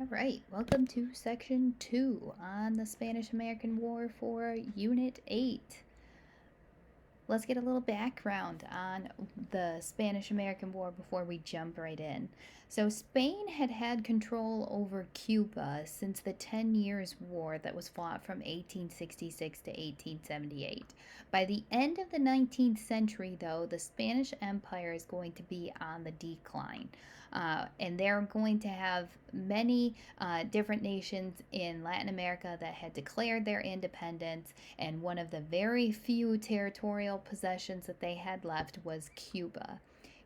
All right, welcome to section 2 on the Spanish American War for Unit 8. Let's get a little background on the Spanish American War before we jump right in. So, Spain had had control over Cuba since the 10 Years' War that was fought from 1866 to 1878. By the end of the 19th century, though, the Spanish Empire is going to be on the decline. And they're going to have many different nations in Latin America that had declared their independence, and one of the very few territorial possessions that they had left was Cuba.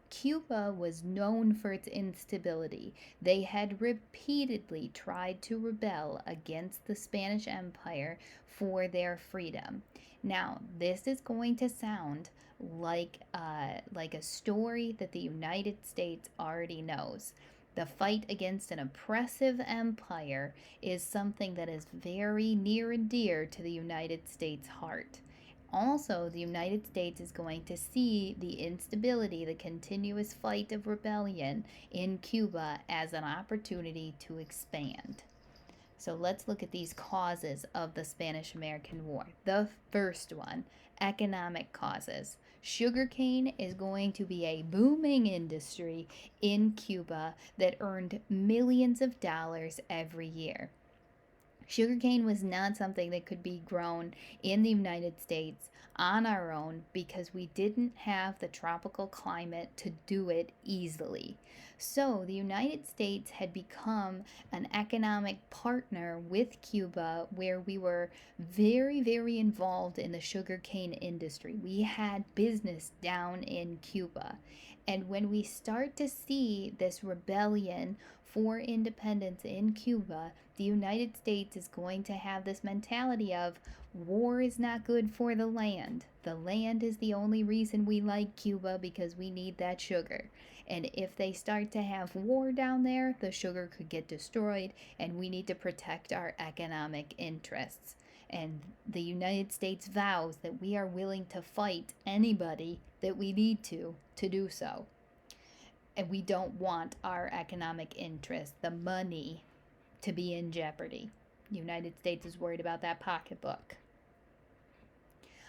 Cuba was known for its instability. They had repeatedly tried to rebel against the Spanish Empire for their freedom. Now, this is going to sound like a story that the United States already knows. The fight against an oppressive empire is something that is very near and dear to the United States' heart. Also, the United States is going to see the instability, the continuous fight of rebellion in Cuba as an opportunity to expand. So let's look at these causes of the Spanish American War. The first one, economic causes. Sugarcane is going to be a booming industry in Cuba that earned millions of dollars every year. Sugarcane was not something that could be grown in the United States on our own because we didn't have the tropical climate to do it easily. So, the United States had become an economic partner with Cuba where we were very, very involved in the sugarcane industry. We had business down in Cuba. And when we start to see this rebellion for independence in Cuba, the United States is going to have this mentality of war is not good for the land. The land is the only reason we like Cuba because we need that sugar. And if they start to have war down there, the sugar could get destroyed, and we need to protect our economic interests. And the United States vows that we are willing to fight anybody that we need to do so. And we don't want our economic interest, the money, to be in jeopardy. The United States is worried about that pocketbook.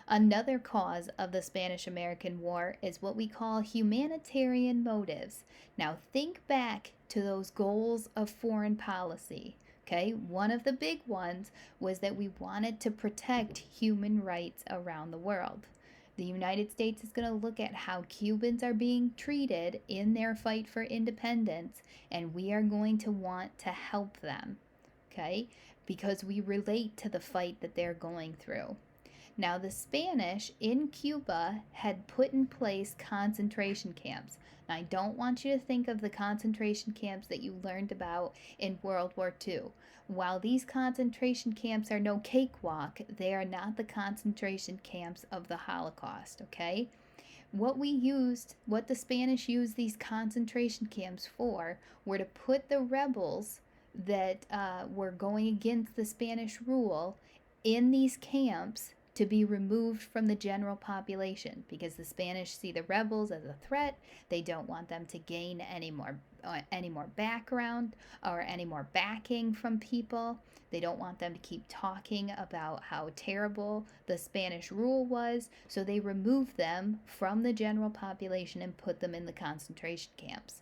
Another cause of the Spanish American War is what we call humanitarian motives. Now, think back to those goals of foreign policy. Okay, one of the big ones was that we wanted to protect human rights around the world. The United States is going to look at how Cubans are being treated in their fight for independence, and we are going to want to help them, okay? Because we relate to the fight that they're going through. Now, the Spanish in Cuba had put in place concentration camps. Now, I don't want you to think of the concentration camps that you learned about in World War II. While these concentration camps are no cakewalk, they are not the concentration camps of the Holocaust, okay? What the Spanish used these concentration camps for were to put the rebels that were going against the Spanish rule in these camps to be removed from the general population because the Spanish see the rebels as a threat. They don't want them to gain any more background or any more backing from people. They don't want them to keep talking about how terrible the Spanish rule was, so they remove them from the general population and put them in the concentration camps.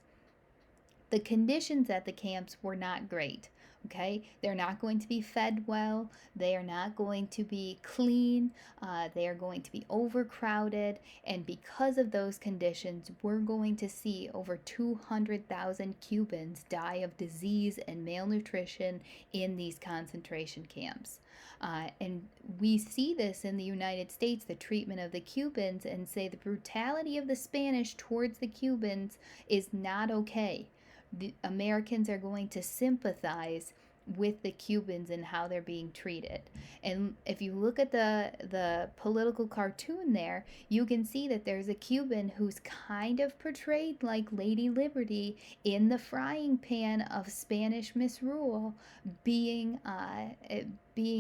The conditions at the camps were not great. Okay, they're not going to be fed well, they are not going to be clean, they are going to be overcrowded, and because of those conditions, we're going to see over 200,000 Cubans die of disease and malnutrition in these concentration camps. And we see this in the United States, the treatment of the Cubans, and say the brutality of the Spanish towards the Cubans is not okay. The Americans are going to sympathize with the Cubans and how they're being treated. And if you look at the political cartoon there, you can see that there's a Cuban who's kind of portrayed like Lady Liberty in the frying pan of Spanish misrule, being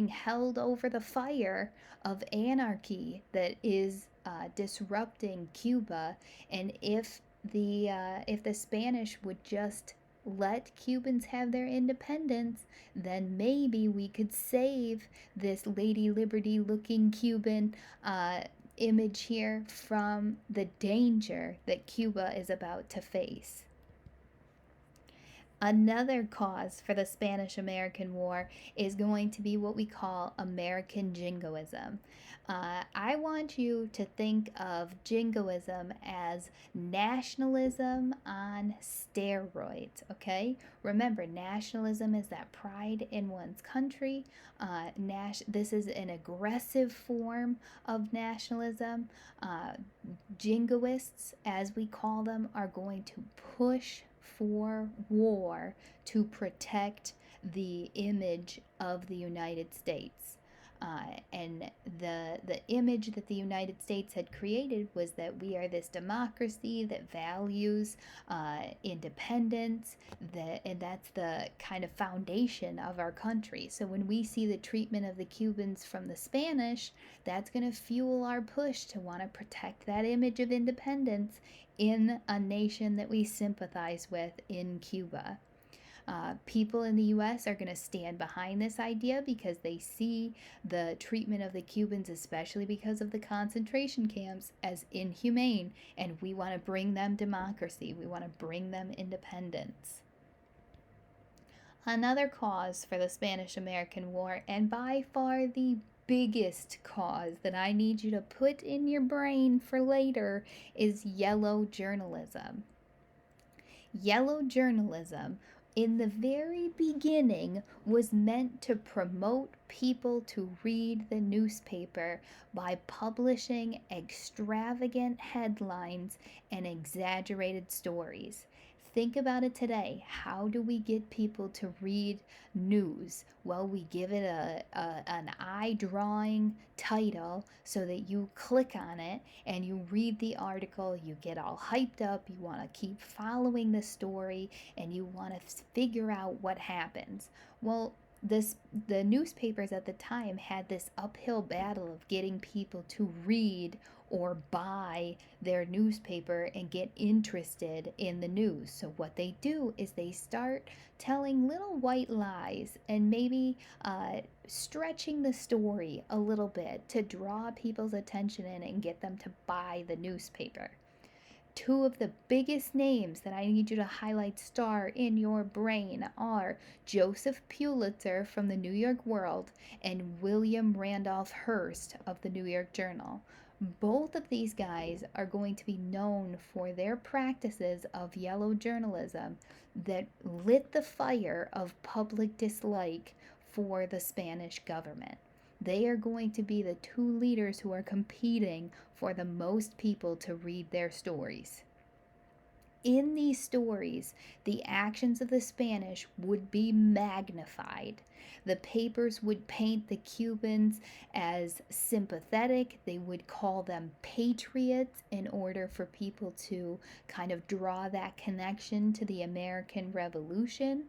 held over the fire of anarchy that is disrupting Cuba. And if the Spanish would just let Cubans have their independence, then maybe we could save this Lady Liberty looking Cuban image here from the danger that Cuba is about to face. Another cause for the Spanish American War is going to be what we call American jingoism. I want you to think of jingoism as nationalism on steroids, okay? Remember, nationalism is that pride in one's country. This is an aggressive form of nationalism. Jingoists, as we call them, are going to push for war to protect the image of the United States. And the image that the United States had created was that we are this democracy that values independence, and that's the kind of foundation of our country. So when we see the treatment of the Cubans from the Spanish, that's going to fuel our push to want to protect that image of independence in a nation that we sympathize with in Cuba. People in the US are going to stand behind this idea because they see the treatment of the Cubans, especially because of the concentration camps, as inhumane, and we want to bring them democracy. We want to bring them independence. Another cause for the Spanish American War, and by far the biggest cause that I need you to put in your brain for later, is yellow journalism. Yellow journalism, in the very beginning, was meant to promote people to read the newspaper by publishing extravagant headlines and exaggerated stories. Think about it today. How do we get people to read news? Well, we give it an eye-drawing title so that you click on it and you read the article, you get all hyped up, you want to keep following the story, and you want to figure out what happens. Well, the newspapers at the time had this uphill battle of getting people to read or buy their newspaper and get interested in the news. So what they do is they start telling little white lies and maybe stretching the story a little bit to draw people's attention in and get them to buy the newspaper. Two of the biggest names that I need you to highlight star in your brain are Joseph Pulitzer from the New York World and William Randolph Hearst of the New York Journal. Both of these guys are going to be known for their practices of yellow journalism that lit the fire of public dislike for the Spanish government. They are going to be the two leaders who are competing for the most people to read their stories. In these stories, the actions of the Spanish would be magnified. The papers would paint the Cubans as sympathetic. They would call them patriots in order for people to kind of draw that connection to the American Revolution.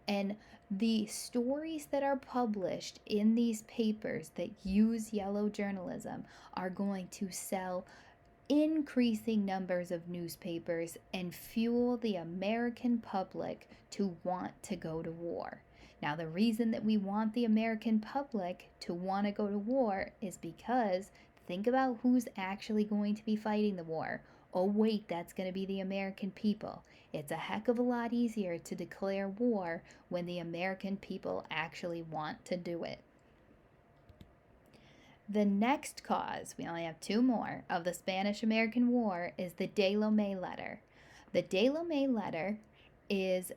And the stories that are published in these papers that use yellow journalism are going to sell increasing numbers of newspapers and fuel the American public to want to go to war. Now, the reason that we want the American public to want to go to war is because think about who's actually going to be fighting the war. Oh, wait, that's going to be the American people. It's a heck of a lot easier to declare war when the American people actually want to do it. The next cause, we only have two more, of the Spanish-American War is the De Lome letter. The De Lome letter is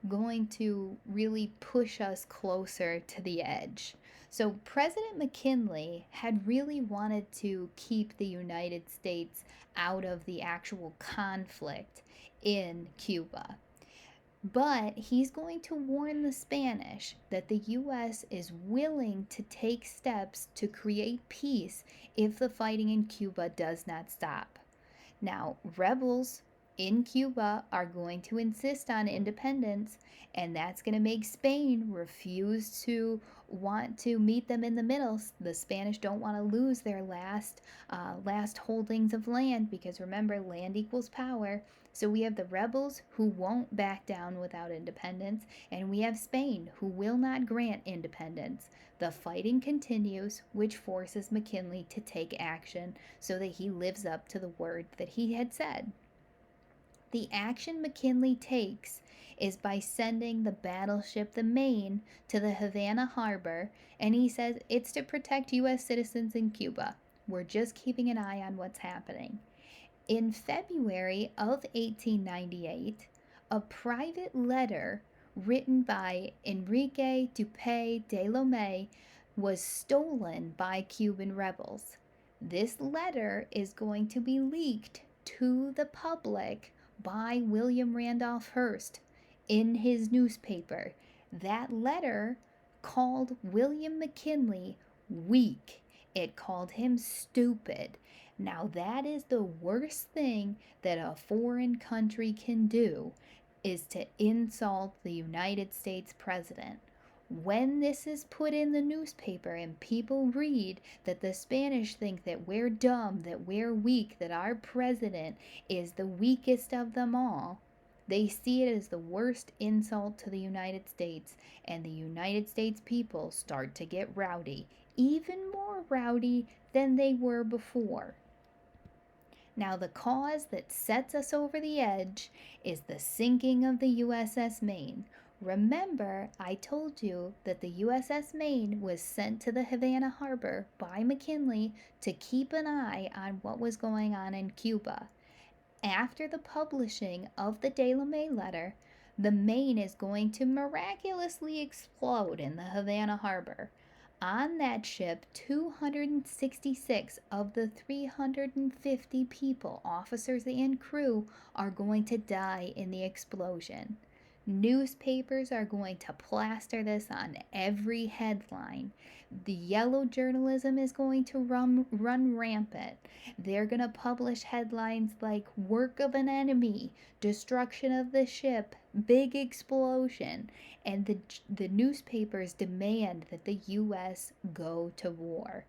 going to really push us closer to the edge. So President McKinley had really wanted to keep the United States out of the actual conflict in Cuba. But he's going to warn the Spanish that the U.S. is willing to take steps to create peace if the fighting in Cuba does not stop. Now, rebels in Cuba are going to insist on independence, and that's going to make Spain refuse to want to meet them in the middle. The Spanish don't want to lose their last holdings of land, because remember, land equals power. So we have the rebels who won't back down without independence, and we have Spain who will not grant independence. The fighting continues, which forces McKinley to take action so that he lives up to the word that he had said. The action McKinley takes is by sending the battleship the Maine to the Havana harbor, and he says it's to protect U.S. citizens in Cuba. We're just keeping an eye on what's happening. In February of 1898, a private letter written by Enrique Dupuy de Lome was stolen by Cuban rebels. This letter is going to be leaked to the public by William Randolph Hearst in his newspaper. That letter called William McKinley weak. It called him stupid. Now, that is the worst thing that a foreign country can do, is to insult the United States president. When this is put in the newspaper and people read that the Spanish think that we're dumb, that we're weak, that our president is the weakest of them all, they see it as the worst insult to the United States, and the United States people start to get rowdy, even more rowdy than they were before. Now, the cause that sets us over the edge is the sinking of the USS Maine. Remember, I told you that the USS Maine was sent to the Havana harbor by McKinley to keep an eye on what was going on in Cuba. After the publishing of the De Lome letter, the Maine is going to miraculously explode in the Havana harbor. On that ship, 266 of the 350 people, officers and crew, are going to die in the explosion. Newspapers are going to plaster this on every headline. The yellow journalism is going to run rampant. They're going to publish headlines like "Work of an Enemy," "Destruction of the Ship," "Big Explosion," and the newspapers demand that the U.S. go to war.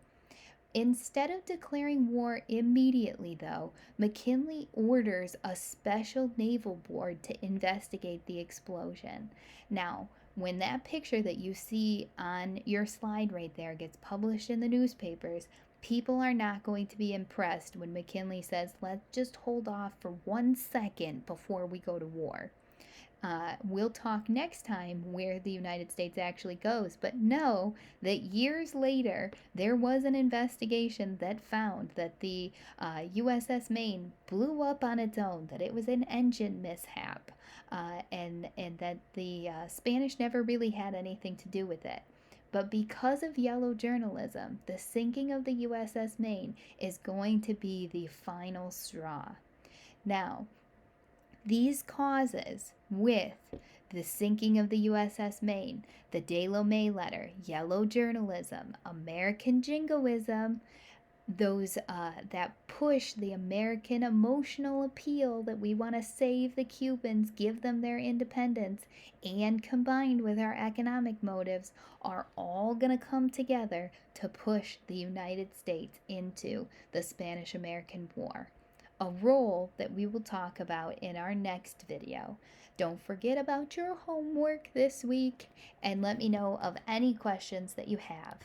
Instead of declaring war immediately, though, McKinley orders a special naval board to investigate the explosion. Now, when that picture that you see on your slide right there gets published in the newspapers, people are not going to be impressed when McKinley says, let's just hold off for 1 second before we go to war. We'll talk next time where the United States actually goes, but know that years later there was an investigation that found that the USS Maine blew up on its own, that it was an engine mishap, and that the Spanish never really had anything to do with it. But because of yellow journalism, the sinking of the USS Maine is going to be the final straw. Now, these causes, with the sinking of the USS Maine, the De Lome letter, yellow journalism, American jingoism, those that push the American emotional appeal that we want to save the Cubans, give them their independence, and combined with our economic motives, are all going to come together to push the United States into the Spanish-American War, a role that we will talk about in our next video. Don't forget about your homework this week, and let me know of any questions that you have.